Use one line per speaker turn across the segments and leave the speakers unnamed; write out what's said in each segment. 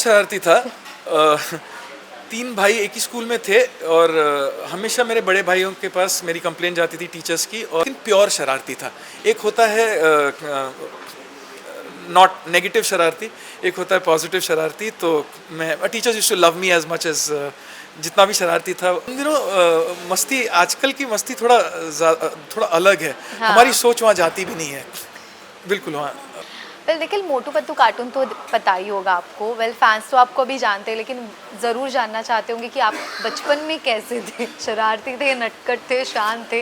शरारती था। तीन भाई एक ही स्कूल में थे और हमेशा मेरे बड़े भाइयों के पास मेरी कंप्लेंट जाती थी टीचर्स की, और लेकिन प्योर शरारती था। एक होता है नॉट नेगेटिव शरारती, एक होता है पॉजिटिव शरारती। तो मैं teachers used to love me as much as जितना भी शरारती था उन दिनों। मस्ती, आजकल की मस्ती थोड़ा अलग है।
हाँ।
हमारी सोच वहाँ जाती भी नहीं है बिल्कुल वहाँ।
वेल देखिए, मोटू पतलू कार्टून तो पता ही होगा आपको। वेल फैंस तो आपको भी जानते हैं, लेकिन ज़रूर जानना चाहते होंगे कि आप बचपन में कैसे थे? शरारती थे, नटखट थे, शांत थे?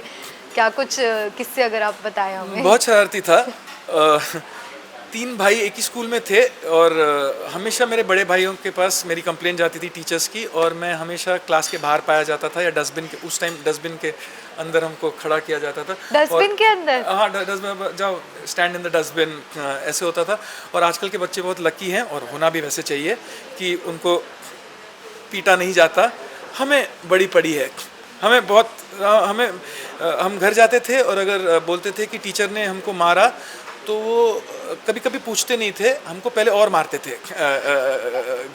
क्या कुछ किस्से अगर आप बताएं हमें।
बहुत शरारती था। तीन भाई एक ही स्कूल में थे और हमेशा मेरे बड़े भाइयों के पास मेरी कंप्लेंट जाती थी टीचर्स की, और मैं हमेशा क्लास के बाहर पाया जाता था या डस्टबिन के, उस टाइम डस्टबिन के अंदर हमको खड़ा किया जाता था।
डस्टबिन के अंदर?
हाँ, डस्टबिन जाओ, स्टैंड इन द डस्टबिन, ऐसे होता था। और आजकल के बच्चे बहुत लकी हैं, और होना भी वैसे चाहिए, कि उनको पीटा नहीं जाता। हमें बड़ी पड़ी है, हमें बहुत हमें हम घर जाते थे और अगर बोलते थे कि टीचर ने हमको मारा, तो वो कभी कभी पूछते नहीं थे, हमको पहले और मारते थे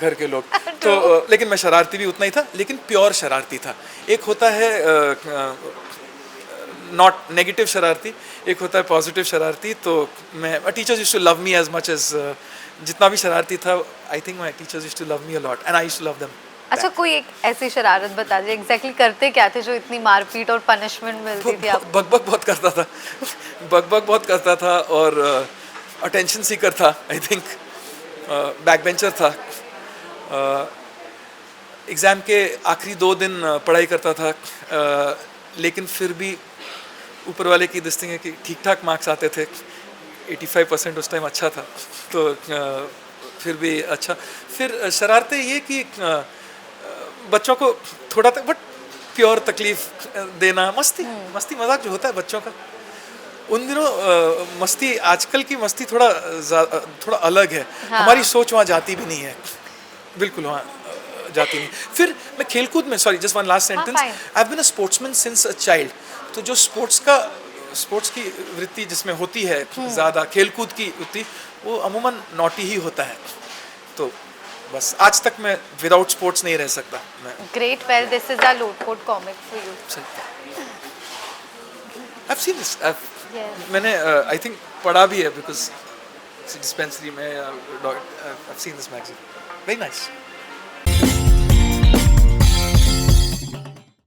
घर के लोग। तो लेकिन मैं शरारती भी उतना ही था, लेकिन प्योर शरारती था। एक होता है नॉट नेगेटिव शरारती, एक होता है पॉजिटिव शरारती। तो मैं teachers used to love me as much as जितना भी शरारती था, I think my teachers used to love me a lot and I used to love them.
अच्छा, कोई एक ऐसी शरारत बता दीजिए, एग्जैक्टली करते क्या थे जो इतनी मारपीट और पनिशमेंट मिलती थी आपको?
बकबक बहुत करता था। बकबक बहुत करता था और अटेंशन सीकर था, आई थिंक। बैक बेंचर था। एग्ज़ाम के आखिरी 2 दिन पढ़ाई करता था, लेकिन फिर भी ऊपर वाले की दिस्तिंग है कि ठीक ठाक मार्क्स आते थे। 85% उस टाइम अच्छा था, तो फिर भी अच्छा। फिर शरारतें ये कि बच्चों को थोड़ा तक बट प्योर तकलीफ देना, मस्ती मजाक जो होता है बच्चों का उन दिनों। मस्ती, आजकल की मस्ती थोड़ा अलग है।
हाँ।
हमारी सोच वहाँ जाती भी नहीं है बिल्कुल वहाँ जाती नहीं। फिर मैं खेलकूद में, sorry just one last sentence, I have been a sportsman since a child. तो जो स्पोर्ट्स की वृत्ति जिसमें होती है ज़्यादा, खेलकूद की वृत्ति, वो अमूमन नॉटी ही होता है। तो बस आज तक मैं विदाउट स्पोर्ट्स नहीं रह सकता मैं।
Great, well this is a Lotpot comic for you.
I've seen this.
Yes.
मैंने आई थिंक पढ़ा भी है, बिकॉज डिस्पेंसरी में I've seen this magazine. Very nice.